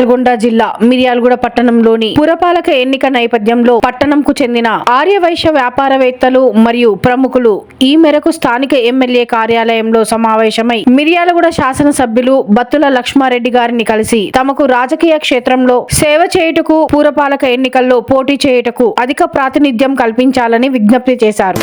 నల్గొండ జిల్లా మిర్యాలగూడ పట్టణంలోని పురపాలక ఎన్నిక నేపథ్యంలో పట్టణంకు చెందిన ఆర్యవైశ్య వ్యాపారవేత్తలు మరియు ప్రముఖులు ఈ మేరకు స్థానిక ఎమ్మెల్యే కార్యాలయంలో సమావేశమై మిర్యాలగూడ శాసనసభ్యులు బత్తుల లక్ష్మారెడ్డి గారిని కలిసి తమకు రాజకీయ క్షేత్రంలో సేవ చేయుటకు పురపాలక ఎన్నికల్లో పోటీ చేయుటకు అధిక ప్రాతినిధ్యం కల్పించాలని విజ్ఞప్తి చేశారు.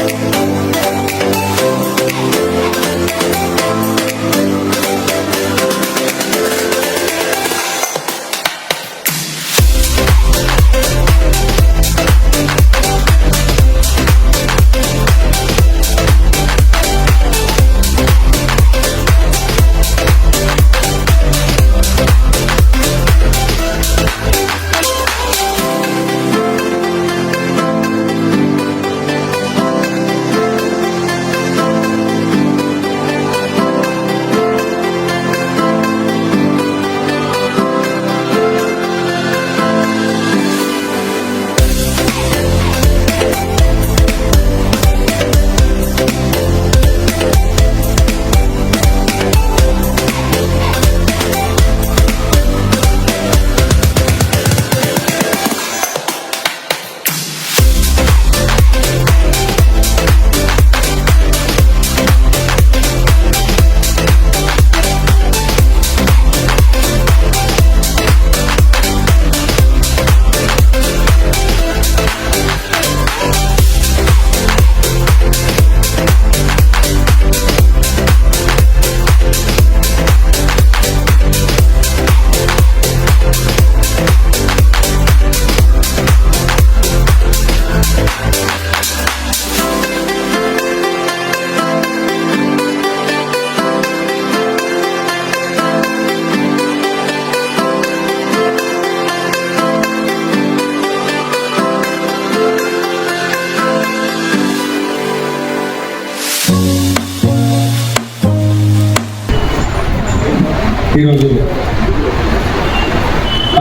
ఈరోజు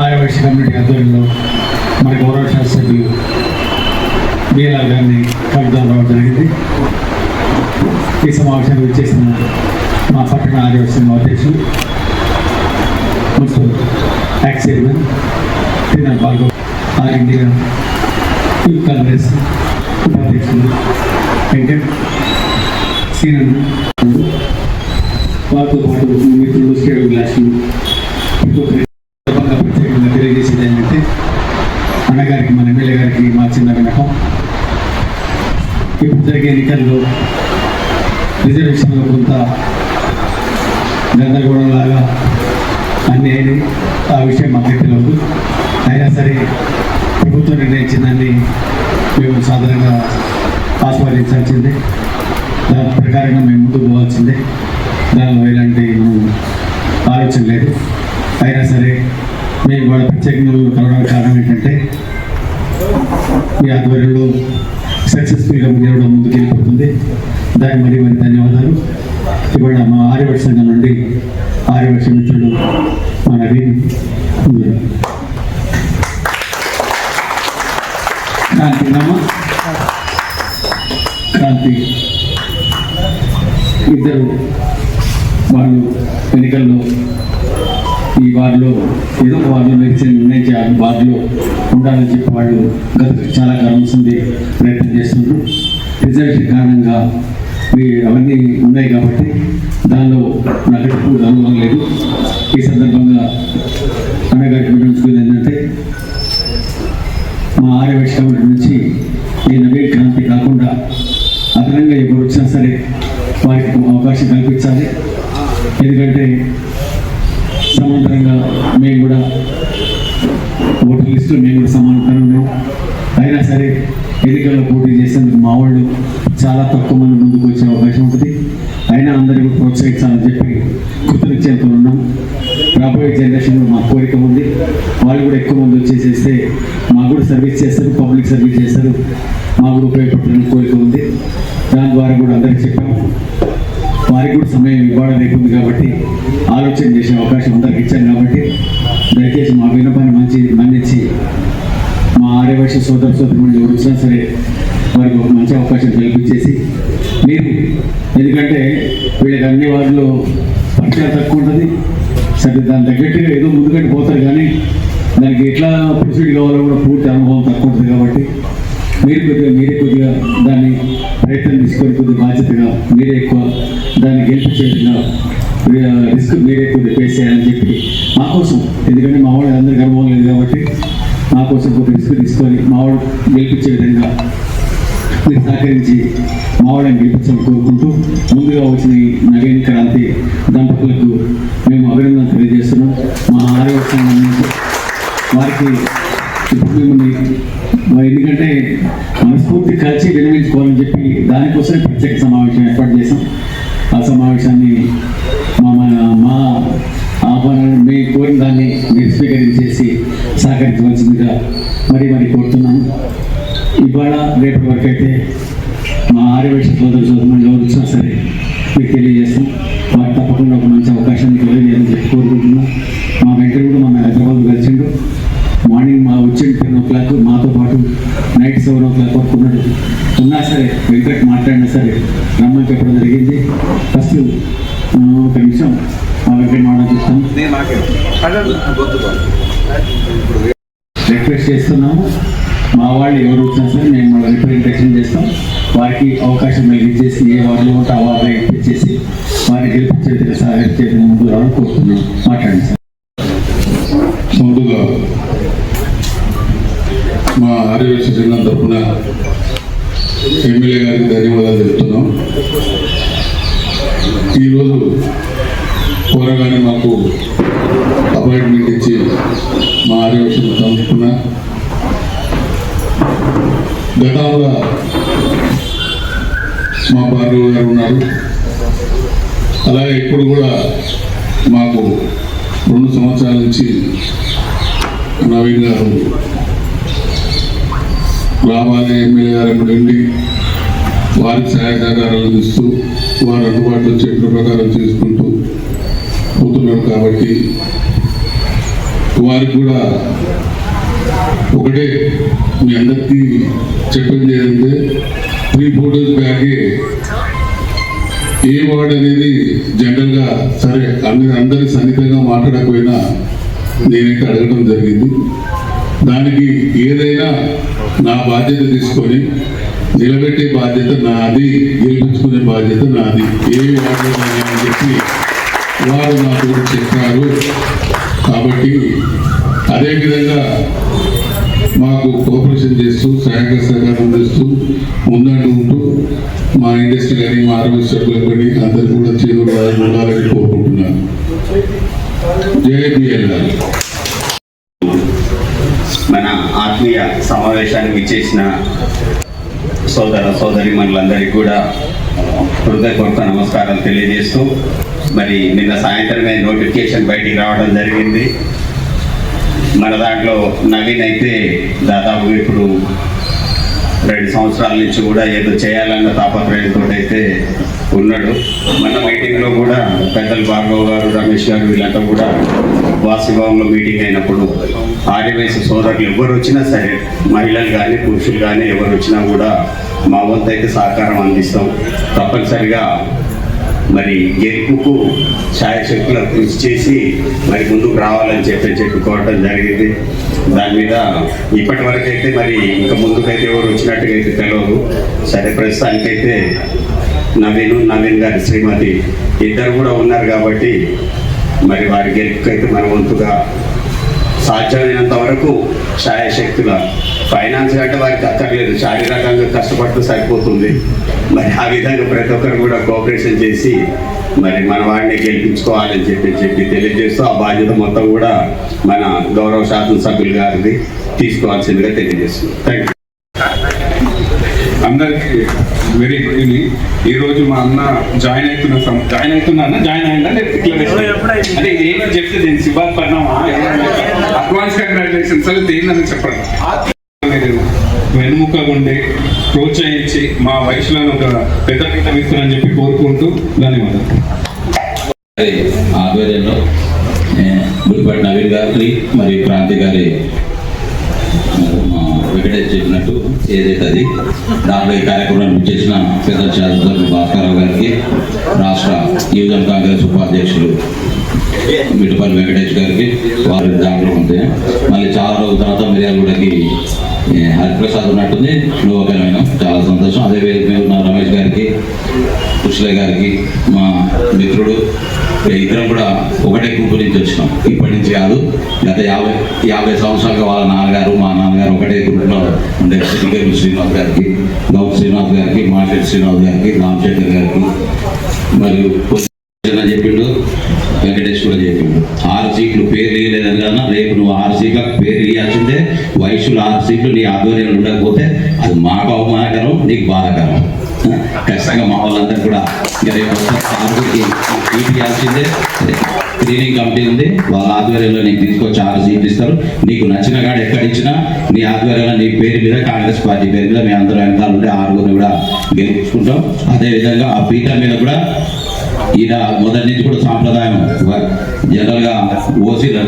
ఆర్యవైశ్య కమ్యూనిటీ ఆధ్వర్యంలో మన గౌరవ శాసనసభ్యులు బిఎల్ఆర్ గారిని కలుద్దాం రావడం జరిగింది. ఈ సమావేశానికి వచ్చేసిన మా పట్టణ ఆర్యవైశ్య అధ్యక్షులు municipal ex chairman Srinath Bhargav, all India youth Congress ఉపాధ్యక్షులు వెంకట్ సీనన్, వారితో పాటు మిత్రులు స్టేట్ గ్లాసులు ప్రత్యేకంగా తెలియజేసేది ఏంటంటే అన్నగారికి మన ఎమ్మెల్యే గారికి మా చిన్న వినకం. ఇప్పుడు జరిగే ఎన్నికల్లో రిజర్వేషన్లో కొంత గందరగోళంలాగా అన్నీ అయినాయి. ఆ విషయం మాకు తెలియదు. అయినా సరే ప్రభుత్వం నిర్ణయించిందని మేము సాధారణంగా ఆస్వాదించాల్సిందే. దాని ప్రకారంగా మేము ముందుకు పోవాల్సిందే. దానిలో ఎలాంటి ఆలోచన లేదు. అయినా సరే మేము వాళ్ళ ప్రత్యేకంగా కలవడానికి కారణం ఏంటంటే మీ ఆధ్వర్యంలో సక్సెస్ఫుల్గా గెలవడం ముందుకు వెళ్ళిపోతుంది. దానికి మరి ధన్యవాదాలు. ఇవాళ మా ఆర్యవైశ్య సంఘం నుండి ఆర్యవైశ్య మిత్రుడు మా నవీన్ క్రాంతి ఇద్దరు వాళ్ళు ఎన్నికల్లో ఈ వార్డులో ఏదో ఒక వార్డులో నిర్ణయించి ఆ వార్డులో ఉండాలని చెప్పి వాళ్ళు గత చాలా కాలం నుండి ప్రయత్నం చేస్తున్నారు. రిజర్వేషన్ కారణంగా అవన్నీ ఉన్నాయి కాబట్టి దానిలో నాకు ఎప్పుడు అనుభవం లేదు. ఈ సందర్భంగా అన్నగారికి వినియోగించుకునేది ఏంటంటే మా ఆర్యవైశ్య కమ్యూనిటీ నుంచి ఈ నవీన్ క్రాంతి కాకుండా అదనంగా ఎవరు వచ్చినా సరే వారికి అవకాశం కల్పించాలి. ఎందుకంటే సమాంతరంగా మేము కూడా ఓటర్ లిస్టులో మేము కూడా సమానంగా ఉన్నాం. అయినా సరే ఎన్నికల్లో పోటీ చేసేందుకు మా వాళ్ళు చాలా తక్కువ మంది ముందుకు వచ్చే అవకాశం ఉంటుంది. అయినా అందరికీ ప్రోత్సహించాలని చెప్పి కృతజ్ఞతతో ఉన్నాం. రాబోయే జనరేషన్లో మా కోరిక ఉంది. వాళ్ళు కూడా ఎక్కువ మంది వచ్చేసేస్తే మాకు కూడా సర్వీస్ చేస్తారు, పబ్లిక్ సర్వీస్ చేస్తారు, మాకు కూడా ఉపయోగపడుతున్న కోరిక ఉంది. దాని ద్వారా కూడా అందరికీ చెప్పాము. వారికి కూడా సమయం ఇవ్వడం లేకుంది కాబట్టి ఆలోచన చేసే అవకాశం అందరికి ఇచ్చాం కాబట్టి దయచేసి మా విన్నపాన్ని మన్నించి మా ఆర్యవైశ్య సోదర సోదరులు ఎవరు వచ్చినా సరే వారికి ఒక మంచి అవకాశం కల్పించేసి మీరు, ఎందుకంటే వీళ్ళకి అన్ని వార్డులో పరిచయాలు తక్కువ ఉంటుంది, సరే దాని తగ్గట్టుగా ఏదో ముందుకంటే పోతారు, కానీ దానికి ఎట్లా ప్రొసీడ్ కావాలో కూడా పూర్తి అనుభవం తక్కువ ఉంటుంది. కాబట్టి మీరే కొద్దిగా దాన్ని ప్రయత్నం తీసుకొని కొద్దిగా బాధ్యతగా మీరే ఎక్కువ దాన్ని గెలిపించే విధంగా రిస్క్ మీరే కొద్దిగా ఫేస్ చేయాలని చెప్పి మా కోసం, ఎందుకంటే మా వాళ్ళు అందరికీ అనుభవం లేదు కాబట్టి మా కోసం కొద్దిగా రిస్క్ తీసుకొని మా వాళ్ళు గెలిపించే విధంగా మీరు సహకరించి మా వాళ్ళని గెలిపించాలని కోరుకుంటూ ముందుగా వచ్చిన ఈ నవీన్ క్రాంతి దంపతులకు మేము అభినందన తెలియజేస్తున్నాం. మా ఆరోగ్యం వారికి ఇప్పుడు మిమ్మల్ని ఎందుకంటే మనస్ఫూర్తి కలిసి విరమించుకోవాలని చెప్పి దానికోసమే ప్రత్యేక సమావేశం ఏర్పాటు చేశాం. ఆ సమావేశాన్ని మా ఆహ్వానం మీ కోరిన దాన్ని మీరు స్వీకరించేసి సహకరించవలసిందిగా మరి కోరుతున్నాను. ఇవాళ రేపటి వరకు అయితే మా ఆర్యవైశ్య సోదరులు ఎవరు వచ్చినా సరే మీకు తెలియజేస్తాం. వారికి తప్పకుండా ఒక మంచి అవకాశాన్ని కలిగేయాలని చెప్పి కోరుకుంటున్నాం. మా వెంకట కూడా మన హైదరాబాద్ కలిసిండు. మార్నింగ్ మా వచ్చిన 10 o'clock మాతో పాటు నైట్ 7 o'clock వరకు ఉన్నా సరే వెంకట్ మాట్లాడినా సరే రమ్మని చెప్పడం జరిగింది. ఫస్ట్ ఒక నిమిషం మా వెంకట్ మాట చూస్తాం, రిక్వెస్ట్ చేస్తున్నాము. మా వాళ్ళు ఎవరు వచ్చినా సరే మేము వాళ్ళ రిప్రజెంటేషన్ చేస్తాం. వారికి అవకాశం కలిగించేసి ఏ వార్డులో ఉంటే ఆ వార్డులో ఇప్పించేసి వారిని గెలిపించేది సహకరించే ముందు రావాలని కోరుతున్నాం. మాట్లాడండి సార్. ముందుగా మా ఆర్యవైశ్య సంఘం తరఫున ఎమ్మెల్యే గారికి ధన్యవాదాలు చెప్తున్నాం. ఈరోజు కోరగానే మాకు అపాయింట్మెంట్ ఇచ్చి మా ఆర్యవైశ్య తరఫున గతంలో మా భార్గవ్ గారు ఉన్నారు. అలాగే ఇప్పుడు కూడా మాకు 2 సంవత్సరాల నుంచి నవీన్ గారు రావాలి ఎమ్మెల్యే గారు నుండి వారికి సహాయ సహకారాలు ఇస్తూ వారు అందుబాటులో చెప్పిన ప్రకారం చేసుకుంటూ పోతున్నారు. కాబట్టి వారికి కూడా ఒకటే మీ అందరికీ చెప్పింది ఏంటంటే 3-4 days బ్యాకే ఏ వార్డ్ అనేది జనరల్గా సరే అందరి సన్నిహితంగా మాట్లాడకపోయినా నేనైతే అడగడం జరిగింది. దానికి ఏదైనా నా బాధ్యత తీసుకొని నిలబెట్టే బాధ్యత నాది, గెలిపించుకునే బాధ్యత నాది, ఏ వార్డు అని చెప్పి వారు నాకు చెప్పారు. కాబట్టి అదేవిధంగా మాకు కోఆపరేషన్ చేస్తూ సహాయక సహకారం చేస్తూ ముందంటూ ఉంటూ మా ఇండస్ట్రీ కానీ మా ఆరోగ్య సభ్యులు కానీ అందరూ కూడా చేరువు ఉండాలని కోరుకుంటున్నాను. జయబిఎల్ఆర్. మన ఆత్మీయ సమావేశానికి ఇచ్చేసిన సోదరీమణులందరికీ కూడా హృదయపూర్వక నమస్కారాలు తెలియజేస్తూ, మరి నిన్న సాయంత్రమే నోటిఫికేషన్ బయటికి రావడం జరిగింది. మన దాంట్లో నవీన్ అయితే దాదాపు ఇప్పుడు 2 సంవత్సరాల నుంచి కూడా ఏదో చేయాలన్న తాపత్రయంతో అయితే ఉన్నాడు. మన మీటింగ్లో కూడా పెద్దలు భార్గవ్ గారు, రమేష్ గారు వీళ్ళంతా కూడా వాసిభవన్లో మీటింగ్ అయినప్పుడు ఆర్యవైశ్య సోదరులు ఎవరు వచ్చినా సరే, మహిళలు కానీ పురుషులు కానీ ఎవరు వచ్చినా కూడా మా వంతు అయితే సహకారం అందిస్తాం. తప్పనిసరిగా మరి గెలుపుకు ఛాయశక్తులు కృషి చేసి మరి ముందుకు రావాలని చెప్పుకోవడం జరిగింది. దాని మీద ఇప్పటి వరకు అయితే మరి ఇంకా ముందుకైతే ఎవరు వచ్చినట్టుగా అయితే తెలియదు. సరే, ప్రస్తుతానికైతే నవీన్ గారి శ్రీమతి ఇద్దరు కూడా ఉన్నారు కాబట్టి మరి వారి గెలుపుకైతే మన వంతుగా సాధ్యమైనంత వరకు ఛాయశక్తుల ఫైనాన్స్ అంటే వారికి అక్కర్లేదు, శారీరకంగా కష్టపడుతూ సరిపోతుంది. మరి ఆ విధంగా ప్రతి ఒక్కరు కూడా కోఆపరేషన్ చేసి మరి మన వాడిని గెలిపించుకోవాలని చెప్పి తెలియజేస్తూ ఆ బాధ్యత మొత్తం కూడా మన గౌరవ శాసనసభ్యులు గారిది తీసుకోవాల్సిందిగా తెలియజేస్తుంది. Thank you. అందరికీ వెరీ గుడ్ ఈవినింగ్. ఈరోజు మా అన్న జాయిన్ అవుతున్నా జాయిన్ అయిందా అంటే ఇది ఏమో చెప్తే నేను శివాజ్ పడినామా అడ్వాన్స్ కంగ్రాచులేషన్స్ అది ఏందని చెప్పండి. వెనుముక ఉండి ప్రోత్సహించి మా వయసులను ఒక పెద్ద ఇస్తానని చెప్పి కోరుకుంటూ ధన్యవాదాలు. ఆధ్వర్యంలో గుడిపాటి నవీన్ గారి మరియు క్రాంతి గారి వెంకటేష్ చెప్పినట్టు ఏదైతే అది దాంట్లో ఈ కార్యక్రమం చేసిన పెద్ద శాసనసభ్యులు భాస్కరరావు గారికి, రాష్ట్ర యువజన కాంగ్రెస్ ఉపాధ్యక్షులు మిట్టపల్లి వెంకటేష్ గారికి వారి దాంట్లో ఉంటే మళ్ళీ చాలా రోజుల తర్వాత మిర్యాలగూడకి హరిప్రసాద్ ఉన్నట్టుంది శుభకరమైన చాలా సంతోషం. అదే వేదిక మీద ఉన్న రమేష్ గారికి, కుష్లే గారికి, మా మిత్రుడు ఇద్దరం కూడా ఒకటే గ్రూప్ నుంచి వచ్చినాం. ఇప్పటి నుంచి కాదు, గత 50 సంవత్సరాలుగా వాళ్ళ నాన్నగారు మా నాన్నగారు ఒకటే గ్రూప్లో ఉండే శ్రీగరి శ్రీనివాస్ గారికి, గౌత్ శ్రీనివాస్ గారికి, మాషెట్ శ్రీనివాస్ గారికి, రామశేఖర్ గారికి మరియు చెప్పిండు, వెంకటేష్ కూడా చెప్పిండు. 6 సీట్లు పేరు ఇవ్వలేదని కన్నా రేపు నువ్వు 6 సీట్లకు పేరు ఇవ్వాల్సిందే. వయసులో 6 సీట్లు నీ ఆధ్వర్యంలో ఉండకపోతే అది మాకు అవమానకరం, నీకు బాధాకరం. ఖచ్చితంగా మా వాళ్ళందరూ కూడా ఇవ్వాల్సిందే. క్లీనింగ్ కమిటీ ఉంది, వాళ్ళ ఆధ్వర్యంలో నీకు తీసుకొచ్చి 6 సీట్లు ఇస్తారు. నీకు నచ్చిన కాడ ఎక్కడిచ్చినా నీ ఆధ్వర్యంలో నీ పేరు మీద, కాంగ్రెస్ పార్టీ పేరు మీద మీ అందరూ వెనకాల ఉంటే 6 కూడా గెలుచుకుంటాం. అదేవిధంగా ఆ పీఠం మీద కూడా ఈయన మొదటి నుంచి కూడా సాంప్రదాయం జనరల్గా ఓసీలలో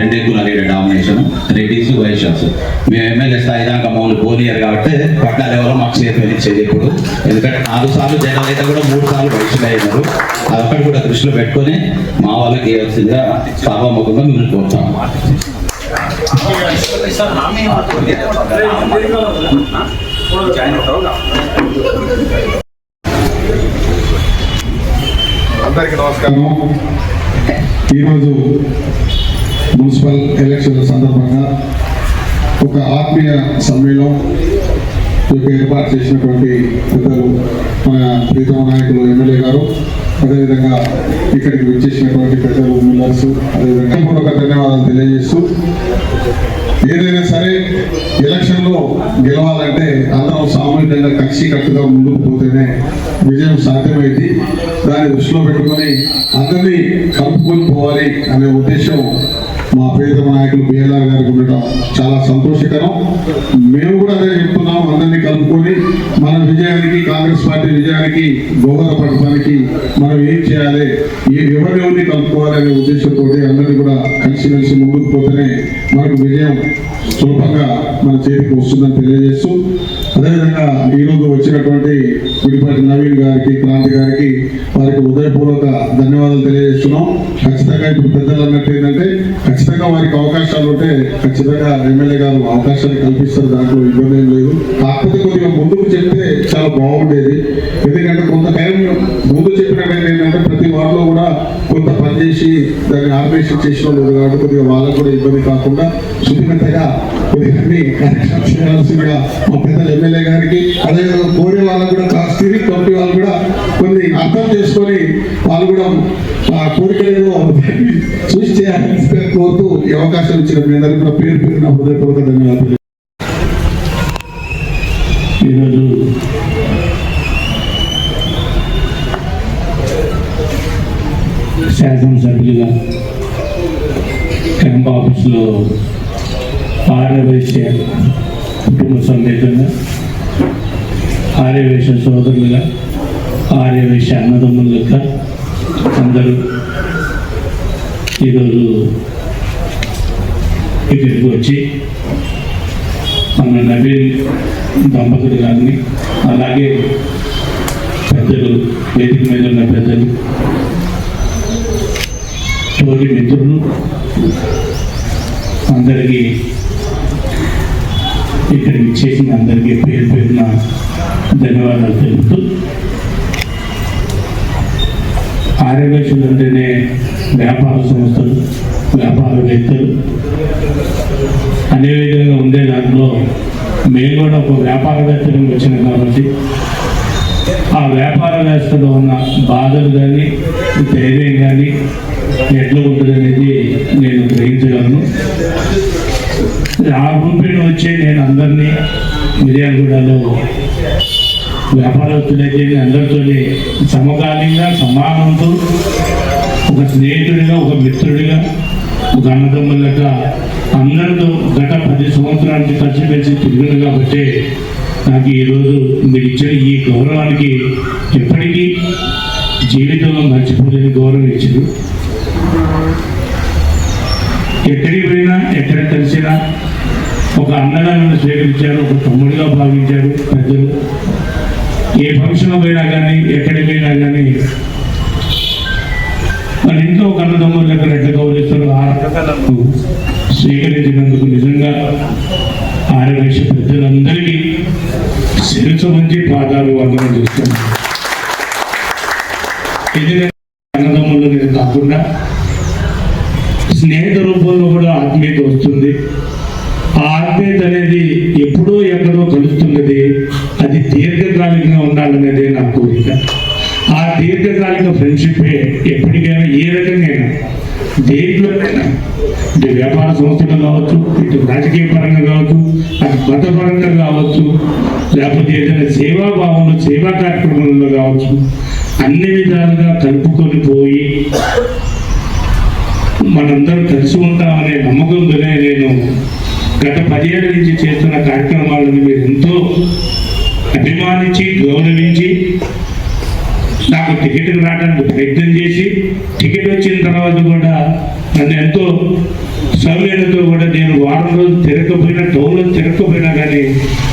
2 కులాలు డామినేషన్, రెడ్డిస్, వైశ్యాస్. మేము ఎమ్మెల్యే స్థాయి దాకా మమ్మల్ని పోనీయారు కాబట్టి పట్టాలు ఎవరో మాకు సేఫ్ ఇచ్చేది ఇప్పుడు. ఎందుకంటే 4 సార్లు జగన్ అయితే కూడా 3 సార్లు వైశ్యులు అయినారు. అదొక్కటి కూడా దృష్టిలో పెట్టుకొని మా వాళ్ళకి ఇవ్వాల్సిందిగా సభాముఖంగా మిమ్మల్ని కోరుతాం. అందరికీ నమస్కారం. ఈరోజు మున్సిపల్ ఎలక్షన్ల సందర్భంగా ఒక ఆత్మీయ సమ్మేళనం ఏర్పాటు చేసినటువంటి పెద్దలు మన ప్రీతమ నాయకులు ఎమ్మెల్యే గారు, అదేవిధంగా ఇక్కడికి విచ్చేసినటువంటి పెద్దలు మిల్లర్స్, అదేవిధంగా ఒక ధన్యవాదాలు తెలియజేస్తూ, ఏదైనా సరే ఎలక్షన్లో గెలవాలంటే అందరం సామూహికంగా కలిసికట్టుగా ముందుకు పోతేనే విజయం సాధ్యమైంది. దాన్ని దృష్టిలో పెట్టుకొని అందరినీ కలుపుకొని పోవాలి అనే ఉద్దేశం మా ప్రియతమ నాయకులు బిఎల్ఆర్ గారికి ఉండటం చాలా సంతోషకరం. మేము కూడా అదే చెప్తున్నాం, అందరినీ కలుపుకొని మన విజయానికి, కాంగ్రెస్ పార్టీ విజయానికి దోహదపడటానికి మనం ఏం చేయాలి, ఎవరిని కలుపుకోవాలి అనే ఉద్దేశంతో అందరినీ కూడా కలిసిమెలిసి ముందుకు పోతేనే మనకు విజయం సులభంగా మన చేతికి వస్తుందని తెలియజేస్తూ, అదేవిధంగా ఈరోజు వచ్చినటువంటి గుడిపాటి నవీన్ గారికి, క్రాంతి గారికి వారికి హృదయపూర్వక ధన్యవాదాలు తెలియజేస్తున్నాం. ఖచ్చితంగా ఇప్పుడు పెద్దలు అన్నట్టు ఏంటంటే ఖచ్చితంగా వారికి అవకాశాలు ఉంటే ఖచ్చితంగా ఎమ్మెల్యే గారు అవకాశాలు కల్పిస్తారు, దాంట్లో ఇబ్బంది ఏం లేదు. కాకపోతే కొద్దిగా ముందుకు చెప్తే చాలా బాగుండేది. ఎందుకంటే కొంత టైం ముందు చెప్పినట్టయితే ఏంటంటే ప్రతి వార్డులో కూడా కొంత పనిచేసి దాన్ని ఆర్గనైజేషన్ చేసిన వాళ్ళు కాబట్టి కొద్దిగా వాళ్ళకు కూడా ఇబ్బంది కాకుండా శుద్ధిమెత్తగా కొద్దిగా కరెక్షన్ చేయాల్సిందిగా మా పెద్దలు ఎమ్మెల్యే గారికి, అదేవిధంగా కోరే వాళ్ళకు కూడా స్టీరింగ్ కమిటీ వాళ్ళు కూడా కొన్ని అర్థం చేసుకొని వాళ్ళు కూడా కోరికలేదో చూసి చేయాలని కోరుతూ ఈ అవకాశం ఇచ్చిన మీ అందరికీ కూడా పేరు పేరున హృదయపూర్వక ధన్యవాదాలు. ఈరోజు శాసనసభ్యులుగా క్యాంప్ ఆఫీసులో ఆర్యవైశ్య కుటుంబ సమేతంగా, ఆర్యవైశ్య సోదరులుగా, ఆర్యవైశ్య అన్నదమ్ములుగా అందరూ ఈరోజు ఇక్కడికి వచ్చి మన నవీన్ దంపతులు గారిని, అలాగే పెద్దలు, వేదిక మీద ఉన్న పెద్దలు, తోటి మిత్రులు అందరికీ, ఇక్కడికి ఇచ్చేసిన అందరికీ పేరు పేరున ధన్యవాదాలు తెలుపుతూ, ఆర్యవైశ్యులు అంటేనే వ్యాపార సంస్థలు, వ్యాపారవేత్తలు అనే విధంగా ఉండే దాంట్లో మేము కూడా ఒక వ్యాపారవేత్తలు వచ్చినాం కాబట్టి ఆ వ్యాపార వ్యవస్థలో ఉన్న బాధలు కానీ, ధైర్యం కానీ ఎట్లా ఉంటుంది అనేది నేను గ్రహించగలను. ఆ గుంపుని వచ్చి నేను అందరినీ మిర్యాలగూడలో వ్యాపారస్తులైతే అందరితో సమకాలీనంగా, సమానంతో, ఒక స్నేహితుడిగా, ఒక మిత్రుడిగా, ఒక అన్నదమ్ములుగా అందరితో గత 10 సంవత్సరానికి కలిసిమెలిసి తిరిగింది కాబట్టి నాకు ఈరోజు మీరు ఇచ్చిన ఈ గౌరవానికి ఎప్పటికీ జీవితంలో మర్చిపోలేని గౌరవం ఇచ్చారు. ఎక్కడికి పోయినా, ఎక్కడ కలిసినా ఒక అన్నగా నన్ను స్వీకరించారు, ఒక తమ్ముడిగా భావించారు పెద్దలు. ఏ ఫంక్షన్ పోయినా కానీ, ఎక్కడికి పోయినా కానీ మన ఇంట్లో ఒక అన్నదమ్ముల దగ్గర ఎట్లా గౌరవిస్తారు ఆ స్వీకరించినందుకు నిజంగా ఆర్యవైశ్య పెద్దలందరికీ శిరసు మంచి పాదాలు వందనం చేస్తున్నాను. ఎందుకంటే అన్నదమ్ములు కాకుండా స్నేహిత రూపంలో కూడా ఆత్మీయత వస్తుంది. ఆ ఆత్మీయత అనేది ఎప్పుడో ఎక్కడో కలుస్తున్నది, అది దీర్ఘకాలికంగా ఉండాలనేదే నా కోరిక. ఆ దీర్ఘకాలిక ఫ్రెండ్షిప్పే ఎప్పటికైనా ఏ రకంగా దేంట్లోనైనా, ఇటు వ్యాపార సంస్థలు కావచ్చు, ఇటు రాజకీయ పరంగా కావచ్చు, అటు మతపరంగా కావచ్చు, లేకపోతే ఏదైనా సేవాభావంలో సేవా కార్యక్రమంలో కావచ్చు, అన్ని విధాలుగా కలుపుకొని పోయి మనందరం కలిసి ఉంటామనే నమ్మకంతోనే నేను గత 10 ఏళ్ళ నుంచి చేస్తున్న కార్యక్రమాలను మీరు ఎంతో అభిమానించి గౌరవించి నాకు టికెట్ రావడానికి ప్రయత్నం చేసి, టికెట్ వచ్చిన తర్వాత కూడా నన్ను ఎంతో సౌమ్యతతో కూడా నేను వారం రోజులు తిరగకపోయినా, టౌన్లో తిరగకపోయినా కానీ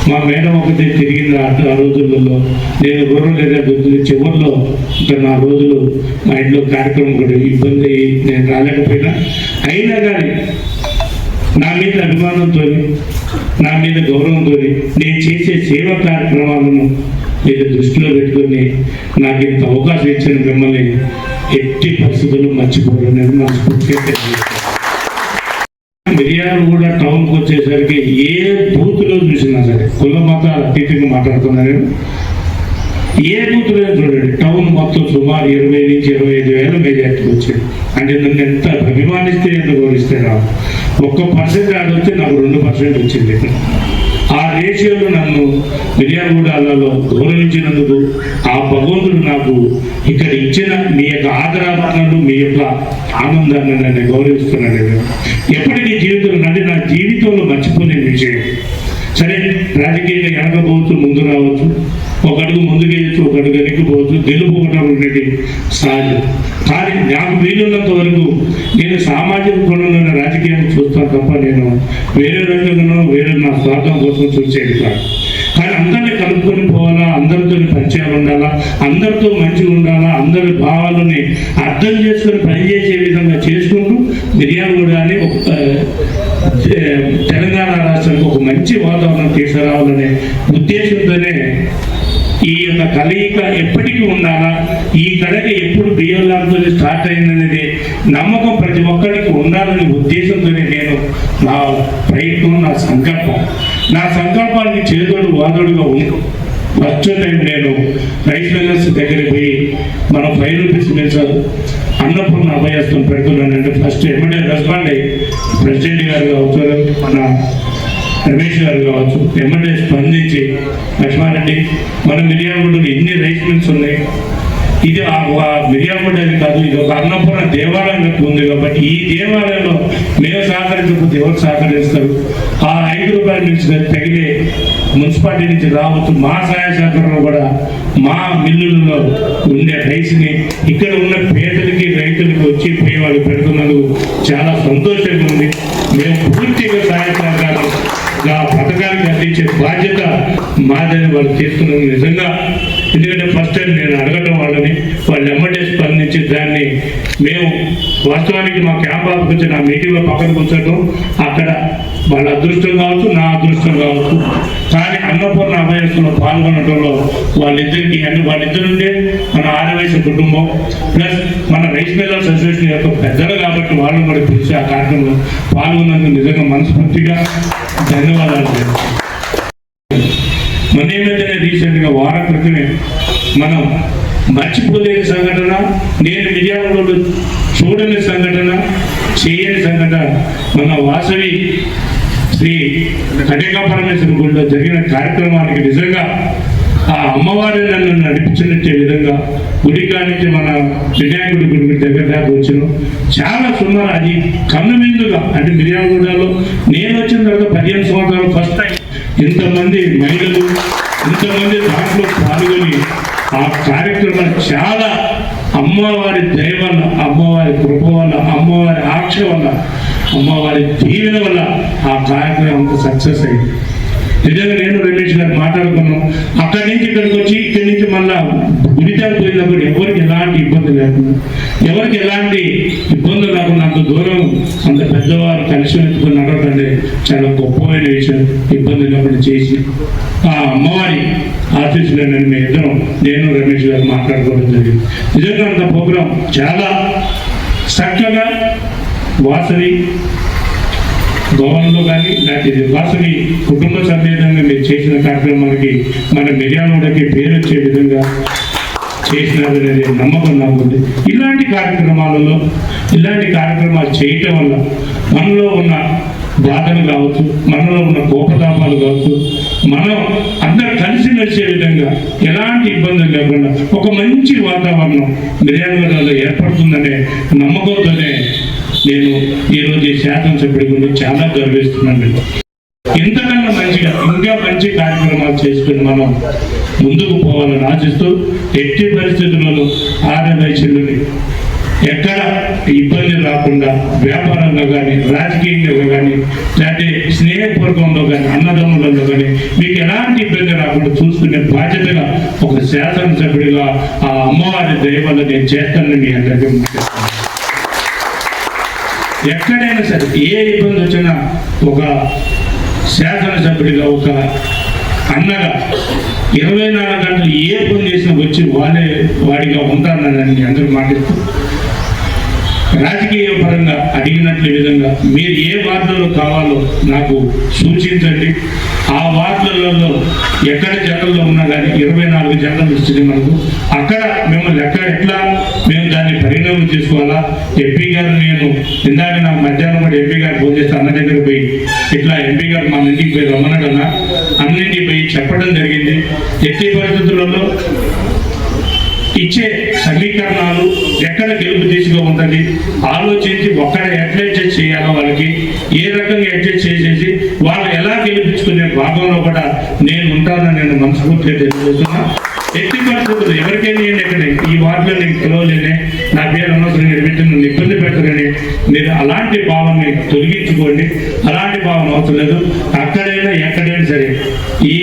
మా మేడం ఒకటే తిరిగింది. ఆ రోజులలో నేను రూరల్ ఏరియా చివరిలో ఇంకా 4 రోజులు మా ఇంట్లో కార్యక్రమం కూడా ఇబ్బంది నేను రాలేకపోయినా, అయినా కానీ నా మీద అభిమానంతో, నా మీద గౌరవంతో నేను చేసే సేవా కార్యక్రమాలను మీరు దృష్టిలో పెట్టుకొని నాకు ఇంత అవకాశం ఇచ్చిన మిమ్మల్ని ఎట్టి పరిస్థితుల్లో మర్చిపోలేదు. నేను మనస్ఫూర్తిగా మిర్యాలగూడ టౌన్కి వచ్చేసరికి ఏ బూత్లో చూసినా సరే, కుల మతాల అతీతంగా మాట్లాడుతున్నా నేను, ఏ బూత్లో చూడండి టౌన్ మొత్తం సుమారు 20 నుంచి 25 వేల మెజార్టీ వచ్చాడు. అంటే నన్ను ఎంత అభిమానిస్తే ఎంత గౌరవిస్తే రావు. 1% ఆడొస్తే నాకు 2% వచ్చింది. ఆ రేషియోలో నన్ను మిర్యాలగూడలో గౌరవించినందుకు ఆ భగవంతుడు నాకు ఇక్కడ ఇచ్చిన మీ యొక్క ఆదరాభరణలు, మీ యొక్క ఆనందాన్ని నన్ను గౌరవిస్తున్నాను. ఎప్పటికీ జీవితంలో అంటే నా జీవితంలో మర్చిపోలేని విషయం. సరే, రాజకీయంగా వెనకపోవచ్చు, ముందు రావచ్చు, ఒక అడుగు ముందుకెళ్ళచ్చు, ఒక అడుగు వెనక్కిపోవచ్చు, గెలుపుకోవడం అనేది సహజం. కానీ నాకు వీలున్నంత వరకు నేను సామాజిక కోణంలోనే రాజకీయాన్ని చూస్తాను తప్ప నేను వేరే రంగంలో వేరే నా స్వార్థం కోసం చూసేది కాదు. కానీ అందరినీ కలుపుకొని పోవాలా, అందరితో పరిచయాలు ఉండాలా, అందరితో మంచిగా ఉండాలా, అందరి భావాలని అర్థం చేసుకొని పనిచేసే విధంగా చేసుకుంటూ మిర్యాలగూడని తెలంగాణ రాష్ట్రానికి ఒక మంచి వాతావరణం తీసుకురావాలనే ఉద్దేశంతోనే ఈ యొక్క కలయిక ఎప్పటికీ ఉండాలా, ఈ కలయిక ఎప్పుడు బియ్యంతో స్టార్ట్ అయిందనేది నమ్మకం ప్రతి ఒక్కరికి ఉండాలనే ఉద్దేశంతోనే నేను నా ప్రయత్నం, నా సంకల్పానికి చేదోడు వాదోడుగా ఉంటూ ఫస్ట్ టైం నేను రైస్ మిల్లర్స్ దగ్గరికి పోయి మనం 5 రూపీస్ మిల్స్ అన్నపూర్ణ అభయస్థం పెడుతున్నానంటే ఫస్ట్ ఎమ్మెల్యే రెస్పాండ్ అయ్యి ప్రెసిడెంట్ గారు కావచ్చు, మన రమేష్ గారు కావచ్చు, ఎమ్మెల్యే స్పందించి లక్ష్మారెడ్డి మన మిర్యాలగూడలో ఎన్ని రైస్ మిల్స్ ఉన్నాయి, ఇది మిర్యాలగూడ అది కాదు, ఇది ఒక అన్నపూర్ణ దేవాలయం ఉంది కాబట్టి ఈ దేవాలయంలో మేము సహకరించకపోతే ఎవరు సహకరిస్తారు, ఆ 5 రూపాయల నుంచి తగిలే మున్సిపాలిటీ నుంచి రావచ్చు, మా సహాయ సహకారంలో కూడా మా మిల్లులలో ఉండే రైస్ని ఇక్కడ ఉన్న పేదలకి రైతులకి వచ్చి పోయి వాళ్ళు పెడుతున్నందుకు చాలా సంతోషంగా ఉంది. మేము పూర్తిగా సహాయ సహకారం పథకానికి అందించే బాధ్యత మాదని వాళ్ళు చేస్తున్నారు నిజంగా. ఎందుకంటే ఫస్ట్ టైం నేను అడగటం వాళ్ళని, వాళ్ళు ఎమ్మటే స్పందించి దాన్ని మేము వాస్తవానికి మా క్యాంప్ ఆఫీస్కి వచ్చి నా మీటింగ్లో పక్కన కూర్చోటం అక్కడ వాళ్ళ అదృష్టం కావచ్చు, నా అదృష్టం కావచ్చు. కానీ అన్నపూర్ణ అభయస్థంలో పాల్గొనడంలో వాళ్ళిద్దరుండే మన ఆర్యవైశ్య కుటుంబం ప్లస్ మన రైస్ మిల్లర్స్ అసోసియేషన్ యొక్క పెద్దలు కాబట్టి వాళ్ళు కూడా పిలిచి ఆ కార్యక్రమంలో పాల్గొన్నందుకు నిజంగా మనస్ఫూర్తిగా ధన్యవాదాలు. మన ఏమైతేనే రీసెంట్గా వారం క్రితమే మనం మర్చిపోలేని సంఘటన, నేను మిర్యాలగూడలో చూడని సంఘటన, చేయని సంఘటన మన వాసవి శ్రీ కన్యకా పరమేశ్వరి గుడిలో జరిగిన కార్యక్రమానికి నిజంగా ఆ అమ్మవారి నన్ను నడిపించినట్టే విధంగా గుడి కానించి మన వినాయకుడి గుడి దగ్గర దాకా వచ్చినాం. చాలా సుమారు అది కన్నువిందుగా అంటే మిర్యాలగూడలో నేను వచ్చిన తర్వాత 15 సంవత్సరాలు ఫస్ట్ టైం ఇంతమంది మహిళలు ఇంతమంది దాంట్లో పాల్గొని ఆ కార్యక్రమాలు చాలా అమ్మవారి దయ వల్ల, అమ్మవారి కృప వల్ల, అమ్మవారి ఆక్ష వల్ల, అమ్మవారి దీవెన వల్ల ఆ కార్యక్రమం అంత సక్సెస్ అయింది. నిజంగా నేను రమేష్ గారు మాట్లాడుకున్నాం. అక్కడి నుంచి ఇక్కడికి వచ్చి ఇక్కడి నుంచి మళ్ళా గుడితాకు పోయినప్పుడు ఎవరికి ఎలాంటి ఇబ్బంది లేకుండా, ఎవరికి ఎలాంటి ఇబ్బందులు రాకుండా అంత దూరం అంత పెద్దవారు కలిసి వెతుకుని నడవడంటే చాలా గొప్పమైన విషయం. ఇబ్బంది లేకుండా చేసి ఆ అమ్మవారి ఆఫీసులో మేము ఇద్దరం, నేను రమేష్ గారు మాట్లాడుకోవడం జరిగింది. నిజంగా అంత ప్రోగ్రాం చాలా చక్కగా వాసవి భవన్లో కానీ లేకపోతే వాసవి కుటుంబ సమేతంగా మీరు చేసిన కార్యక్రమానికి మన మిర్యాలగూడకి పేరు వచ్చే విధంగా చేసినదనేది నమ్మకం నాకు ఉంది. ఇలాంటి కార్యక్రమాలు చేయటం వల్ల మనలో ఉన్న బాధలు కావచ్చు, మనలో ఉన్న కోపతాపాలు కావచ్చు, మనం అందరూ కలిసి నడిచే విధంగా ఎలాంటి ఇబ్బందులు లేకుండా ఒక మంచి వాతావరణం మిర్యాలగూడలో ఏర్పడుతుందనే నమ్మకంతోనే నేను ఈరోజు ఈ శాసనసభ్యుడి గురించి చాలా గర్విస్తున్నాను. ఇంతకన్నా మంచిగా ఇంకా మంచి కార్యక్రమాలు చేసుకుని మనం ముందుకు పోవాలని ఆశిస్తూ ఎట్టి పరిస్థితులలో ఆర్యవైశ్యులని ఎక్కడ ఇబ్బంది రాకుండా వ్యాపారంలో కానీ, రాజకీయంగా కానీ, లేకపోతే స్నేహపూర్వకంలో కానీ, అన్నదమ్ములలో కానీ మీకు ఎలాంటి ఇబ్బంది రాకుండా చూసుకునే బాధ్యతగా ఒక శాసనసభ్యుడిగా ఆ అమ్మవారి దయ వల్ల నేను చేస్తానని మీ అందరికీ మాట్లాడుతున్నాను. ఎక్కడైనా సరే ఏ ఇబ్బంది వచ్చినా ఒక శాసనసభ్యుడిగా, ఒక అన్నగా 24 గంటలు ఏ పని చేసినా వచ్చి వాడిగా ఉంటానని అందరూ మాట్లాడుతూ రాజకీయ పరంగా అడిగినట్లు విధంగా మీరు ఏ వార్డులలో కావాలో నాకు సూచించండి. ఆ వార్డులలో ఎక్కడ జనరల్లో ఉన్నా కానీ 24 జనరల్ ఇస్తుంది మనకు. అక్కడ మిమ్మల్ని ఎట్లా మేము దాన్ని పరిణామం చేసుకోవాలా. ఎంపీ గారు నేను ఇందాక నాకు మధ్యాహ్నం కూడా ఎంపీ గారు ఫోన్ చేస్తే అన్న దగ్గర పోయి ఇట్లా ఎంపీ గారు మన ఇంటికి పోయి రమ్మనడన్నా అన్నింటికి పోయి చెప్పడం జరిగింది. ఎట్టి పరిస్థితులలో ఇచ్చే సమీకరణాలు ఎక్కడ గెలుపు దిశగా ఉంటుంది ఆలోచించి ఒక్కడ ఎట్లా అడ్జస్ట్ చేయాలో, వాళ్ళకి ఏ రకంగా అడ్జస్ట్ చేసేసి వాళ్ళు ఎలా గెలిపించుకునే భాగంలో కూడా నేను ఉంటానని నేను మనస్ఫూర్తిగా తెలియజేస్తున్నా. ఎట్టి పరిస్థితులు ఎవరికైనా ఎక్కడ ఈ వార్డులో నేను పిలవలేనే, నా పేరు అనవసరంగా నన్ను ఇబ్బంది పెట్టరని మీరు అలాంటి భావాన్ని తొలగించుకోండి. అలాంటి భావన అవసరం లేదు. అక్కడైనా ఎక్కడైనా సరే ఏ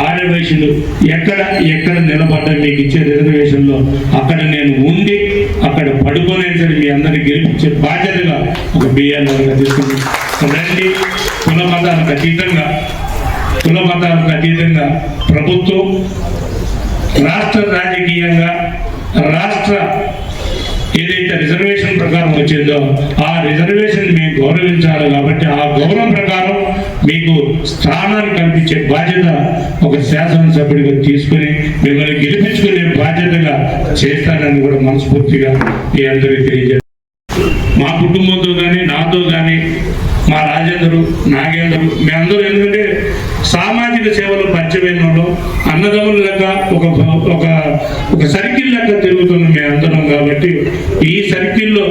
ఆర్యవైశ్యులు ఎక్కడ నిలబడ్డా మీకు ఇచ్చే రిజర్వేషన్లో అక్కడ నేను ఉండి అక్కడ పడుకునే సరే మీ అందరినీ గెలిపించే బాధ్యతగా ఒక బిఎల్ఆర్గా తీసుకుని రండి. కుల మతాలకు అతీతంగా ప్రభుత్వం రాష్ట్ర రాజకీయంగా రాష్ట్ర ఏదైతే రిజర్వేషన్ ప్రకారం వచ్చిందో ఆ రిజర్వేషన్ మేము గౌరవించాలి. కాబట్టి ఆ గౌరవం ప్రకారం మీకు స్థానాన్ని కల్పించే బాధ్యత ఒక శాసనసభ్యుడిగా తీసుకుని మిమ్మల్ని గెలిపించుకునే బాధ్యతగా చేస్తానని కూడా మనస్ఫూర్తిగా మీ అందరికీ తెలియజేస్తాను. మా కుటుంబంతో కానీ, నాతో కానీ, మా రాజేందరు, నాగేందరు, మేమందరూ ఎందుకంటే సామాజిక సేవలు పరిచయమైన వాళ్ళు అన్నదమ్ముల లెక్క ఒక సర్కిల్ లెక్క తిరుగుతున్నాం మేమందరం. కాబట్టి ఈ సర్కిల్లో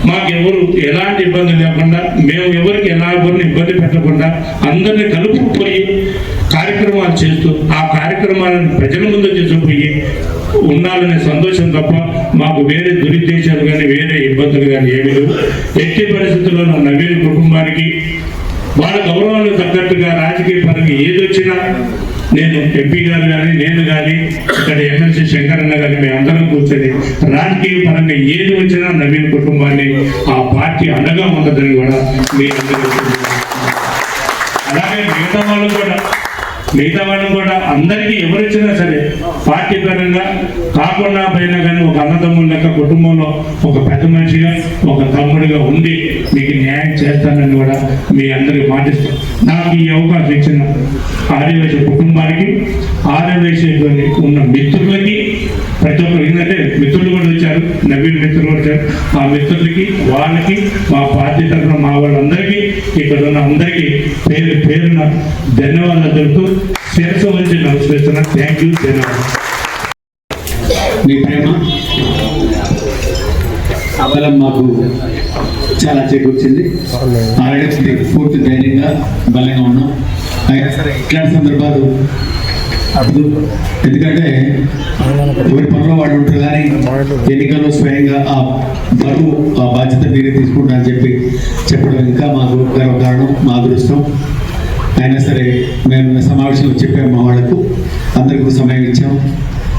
మాకెవరు ఎలాంటి ఇబ్బంది లేకుండా, మేము ఎవరికి ఎవరిని ఇబ్బంది పెట్టకుండా అందరినీ కలుపుకుపోయి కార్యక్రమాలు చేస్తూ ఆ కార్యక్రమాలను ప్రజల ముందు తీసుకుపోయి ఉండాలనే సంతోషం తప్ప మాకు వేరే దురుద్దేశాలు కానీ వేరే ఇబ్బందులు కానీ ఏమీ లేవు. ఎట్టి పరిస్థితుల్లో నా నవీన్ కుటుంబానికి వాళ్ళ గౌరవాలకు తగ్గట్టుగా రాజకీయ పరంగా ఏది వచ్చినా నేను ఎంపీ గారు కానీ, నేను కానీ, ఇక్కడ ఎమ్మెల్సీ శంకరన్న కానీ మేమందరం కూర్చొని రాజకీయ పరంగా ఏది వచ్చినా నవీన్ కుటుంబాన్ని ఆ పార్టీ అండగా ఉండదని కూడా మీ అందరూ. అలాగే మిగతా వాళ్ళు కూడా అందరికీ ఎవరిచ్చినా సరే పార్టీ పరంగా కాకుండా పోయినా కానీ ఒక అన్నదమ్ముల లెక్క కుటుంబంలో ఒక పెద్ద మనిషిగా, ఒక తమ్ముడిగా ఉండి మీకు న్యాయం చేస్తానని కూడా మీ అందరికీ మాటిస్తాను. నాకు ఈ అవకాశం ఇచ్చిన ఆర్యవైశ్య కుటుంబానికి, ఆర్యవైశ్య ఉన్న మిత్రులకి, ప్రతి ఒక్కరు ఏంటంటే మిత్రులు కూడా వచ్చారు, నవీన్ మిత్రులు కూడా వచ్చారు. ఆ మిత్రులకి, వాళ్ళకి, మా పార్టీ తరఫున మా వాళ్ళందరికీ, ఇక్కడ ఉన్న అందరికీ పేరున ధన్యవాదాలు తెలుపుతూ శిరస్సు వంచి నమస్కరిస్తున్నా. Thank you. ధన్యవాదాలు. మీ ప్రేమ బలం మాకు చాలా చేకూర్చింది. ఆల్రెడీ పూర్తి ధైర్యంగా బలంగా ఉన్నాం. అయినా సరే ఇట్లాంటి సందర్భాలు ఎందుకంటే ఎవరి పనులు వాళ్ళు ఉంటారు, కానీ ఎన్నికల్లో స్వయంగా ఆ బరువు, ఆ బాధ్యత మీరే తీసుకుంటారని చెప్పడం ఇంకా మాకు గర్వకారణం, మా అదృష్టం. అయినా సరే మేము సమావేశంలో చెప్పాము మా వాళ్ళకు, అందరికీ సమయం ఇచ్చాం.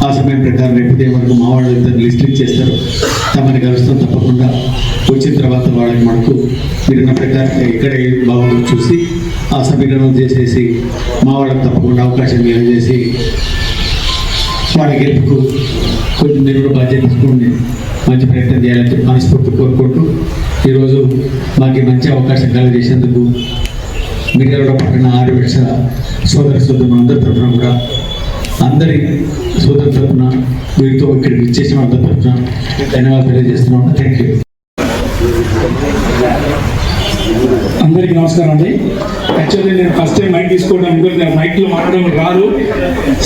ఆ సమయం ప్రకారం రేపు ఉదయం వరకు మా వాళ్ళు ఇద్దరు లిస్ట్ ఇచ్చేస్తారు. తమని కలుస్తాం తప్పకుండా. వచ్చిన తర్వాత వాళ్ళకి మనకు మీరున్న ప్రకారం ఇక్కడ బాగుందో చూసి ఆ సమీకరణం చేసేసి మా వాళ్ళకి తప్పకుండా అవకాశం చేసి వాళ్ళ గెలుపుకు కొంచెం మీరు కూడా బాధ్యత తీసుకుని మంచి ప్రయత్నం చేయాలని చెప్పి మనస్ఫూర్తి కోరుకుంటూ ఈరోజు మాకు మంచి అవకాశం కలుగజేసేందుకు మిర్యాలగూడ పట్టణ ఆర్యవైశ్య సోదరులు అందరి తరఫున కూడా అందరి సోదరు తరఫున వీరితో ఇక్కడికి ఇచ్చేసిన అందరి తరఫున ధన్యవాదాలు తెలియజేస్తున్నాను. Thank you. అందరికీ నమస్కారం అండి. యాక్చువల్లీ నేను ఫస్ట్ టైం మైక్ తీసుకోవడం, ఇంకొక మైక్లో మాట్లాడడం రాదు.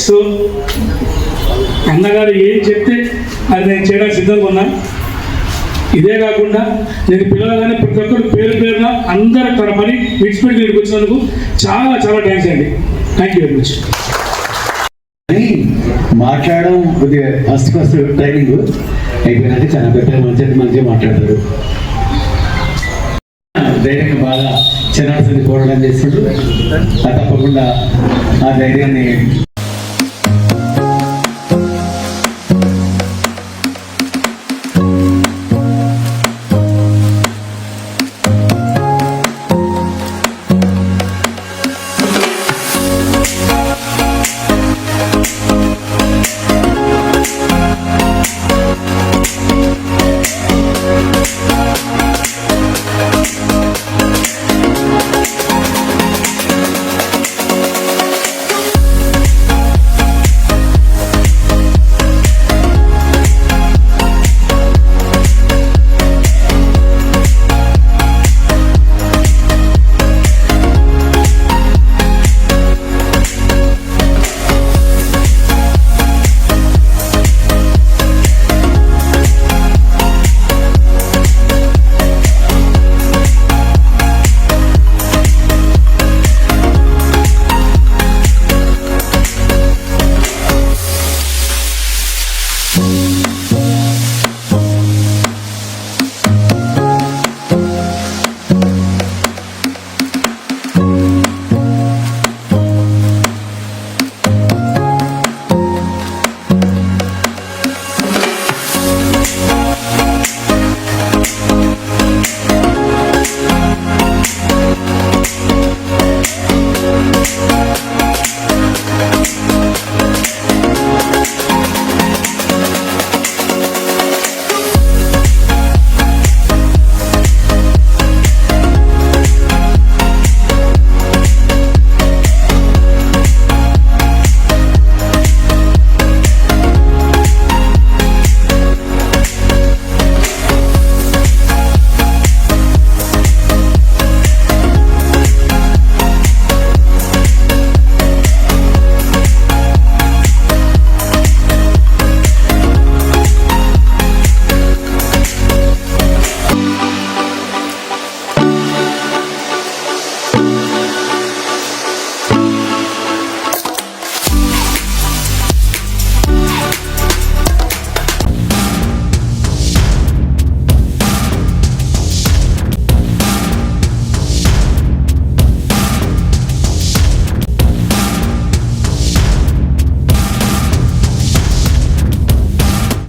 సో అన్నగారు ఏం చెప్తే అది నేను చేయడానికి సిద్ధంగా ఉన్నా. ఇదే కాకుండా నేను పిల్లగానే ప్రతి ఒక్కరు పేరు పేరున అందరి తరమని విడిచిపెట్టి ఇక్కడికి వచ్చినందుకు చాలా చాలా థ్యాంక్స్ అండి. Thank you very much. మాట్లాడడం కొద్దిగా ఫస్ట్ ట్రైనింగ్ అయిపోయినాక చాలా పెద్ద మంచిగా మాట్లాడతారు. ధైర్యంగా బాగా చిన్న పోరాటం చేస్తుంటారు. తప్పకుండా ఆ ధైర్యాన్ని